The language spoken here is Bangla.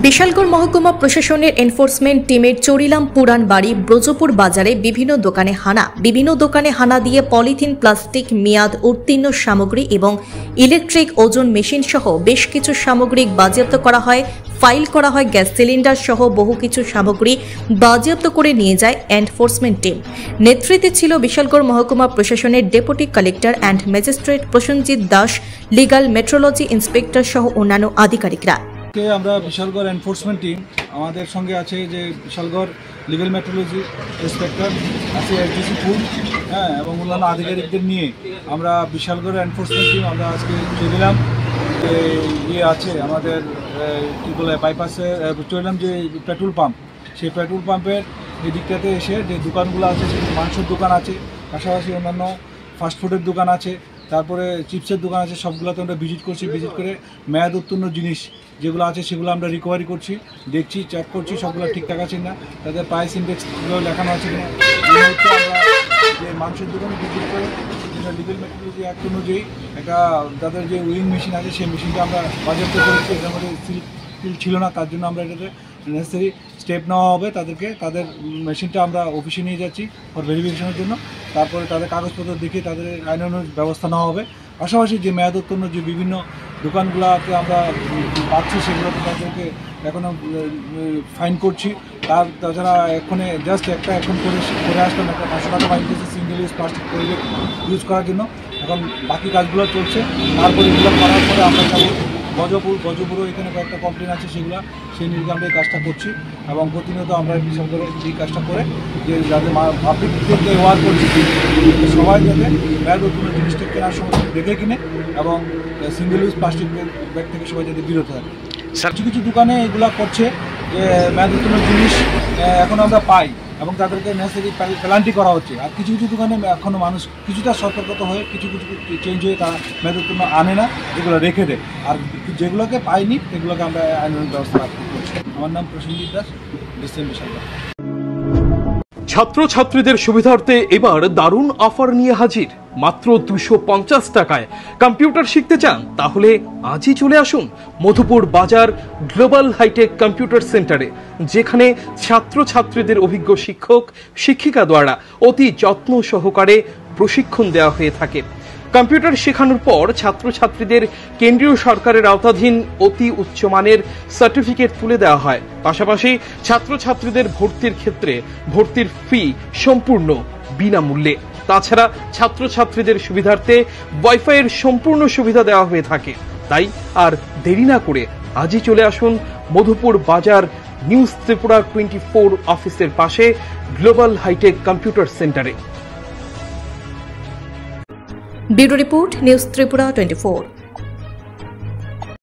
বিশালগড় মহকুমা প্রশাসনের এনফোর্সমেন্ট টিমের চরিলাম পুরান বাড়ি ব্রজপুর বাজারে বিভিন্ন দোকানে হানা দিয়ে পলিথিন, প্লাস্টিক, মেয়াদ উত্তীর্ণ সামগ্রী এবং ইলেকট্রিক ওজন মেশিন সহ বেশ কিছু সামগ্রী বাজেয়াপ্ত করা হয়। ফাইল করা হয় গ্যাস সিলিন্ডার সহ বহু কিছু সামগ্রী বাজেয়াপ্ত করে নিয়ে যায় এনফোর্সমেন্ট টিম। নেতৃত্বে ছিল বিশালগড় মহকুমা প্রশাসনের deputy collector and magistrate Prosenjit Das, legal metrology inspector সহ অন্যান্য আধিকারিকরা। আমরা বিশালগড় এনফোর্সমেন্ট টিম, আমাদের সঙ্গে আছে যে বিশালগড় লিগাল মেট্রোলজি ইন্সপেক্টর আছে, এসডিসি ফুড, এবং অন্যান্য আধিকারিকদের নিয়ে আমরা বিশালগড় এনফোর্সমেন্ট টিম আমরা আজকে চলিলাম যে আছে আমাদের কী বলে বাইপাসে চলিলাম যে পেট্রোল পাম্প, সেই পেট্রোল পাম্পের এই দিকটাতে এসে যে দোকানগুলো আছে, সেই মাংসের দোকান আছে, পাশাপাশি অন্যান্য ফাস্টফুডের দোকান আছে, তারপরে চিপসের দোকান আছে, সবগুলোতে আমরা ভিজিট করছি। ভিজিট করে মেয়াদ উত্তীর্ণ জিনিস যেগুলো আছে সেগুলো আমরা রিকভারি করছি, দেখছি, চেক করছি সবগুলো ঠিকঠাক আছে না, তাদের প্রাইস ইন্ডেক্সগুলো লেখানো আছে কিনা। আমরা যে মাংসের দোকানে ভিজিট করে যেটা লিগাল মেট্রোলজি অ্যাক্ট অনুযায়ী একটা তাদের যে উইং মেশিন আছে সেই মেশিনটা আমরা বাজেয়াপ্ত করেছি। এটার মধ্যে সিল ছিল না, তার জন্য আমরা এটাতে নেসেসারি স্টেপ নেওয়া হবে। তাদের মেশিনটা আমরা অফিসে নিয়ে যাচ্ছি ফর ভেরিফিকেশনের জন্য। তারপরে তাদের কাগজপত্র দেখে তাদের আইনানুগ ব্যবস্থা নেওয়া হবে। পাশাপাশি যে মেয়াদ উত্তীর্ণ যে বিভিন্ন দোকানগুলোতে আমরা পাচ্ছি সেগুলোতে তাদেরকে এখনও ফাইন করছি। তাছাড়া এক্ষণে জাস্ট এখন করে আসলাম, একটা 500 টাকা ফাইন করছে সিঙ্গেল ইউজ প্লাস্টিক পরিবেশ ইউজ করার জন্য। এখন বাকি কাজগুলো চলছে। তারপরে এগুলো করার পরে আমরা যাবো গজপুরও এখানে কয়েকটা কমপ্লেন আছে, সেই নিরিখে আমরা এই কাজটা করছি এবং প্রতিনিয়ত আমরা বিশেষ করে এই কাজটা করে যে যাতে পাবলিকদেরকে অ্যাওয়ার করছি সবাই যাতে মেয়াদ উত্তীর্ণ জিনিসটা কেনার সময় দেখে কিনে এবং সিঙ্গেল ইউজ প্লাস্টিক ব্যাগ থেকে সবাই যাতে বিরত থাকে। কিছু কিছু দোকানে এগুলো করছে যে মেয়াদ উত্তীর্ণ জিনিস এখন আমরা পাই এবং তাদেরকে নেসেসারি প্যানাল্টি করা হচ্ছে। আর কিছু কিছু দোকানে এখনও মানুষ কিছুটা সতর্কতা হয়ে কিছু চেঞ্জ হয়ে তারা মেয়াদ উত্তীর্ণ আনে না, এগুলো রেখে দেয়। আর যেগুলোকে পাইনি সেগুলোকে আমরা আইনানুগ ব্যবস্থা করছি। আমার নাম প্রসেনজিৎ দাস, ডিসিএম বিশালগড়। ছাত্রছাত্রীদের সুবিধার্থে এবার দারুণ অফার নিয়ে হাজির। মাত্র 250 টাকায় কম্পিউটার শিখতে চান? তাহলে আজই চলে আসুন মধুপুর বাজার গ্লোবাল হাইটেক কম্পিউটার সেন্টারে, যেখানে ছাত্রছাত্রীদের অভিজ্ঞ শিক্ষক শিক্ষিকা দ্বারা অতি যত্ন সহকারে প্রশিক্ষণ দেওয়া হয়ে থাকে। কম্পিউটার শেখানোর পর ছাত্রছাত্রীদের কেন্দ্রীয় সরকারের আওতাধীন অতি উচ্চমানের সার্টিফিকেট তুলে দেওয়া হয়। পাশাপাশি ছাত্রছাত্রীদের ভর্তির ক্ষেত্রে ভর্তির ফি সম্পূর্ণ বিনামূল্যে। তাছাড়া ছাত্রছাত্রীদের সুবিধার্থে ওয়াইফাইয়ের সম্পূর্ণ সুবিধা দেওয়া হয়ে থাকে। তাই আর দেরি না করে আজই চলে আসুন মধুপুর বাজার নিউজ ত্রিপুরা 24 অফিসের পাশে গ্লোবাল হাইটেক কম্পিউটার সেন্টারে। Bureau report, news Tripura 24।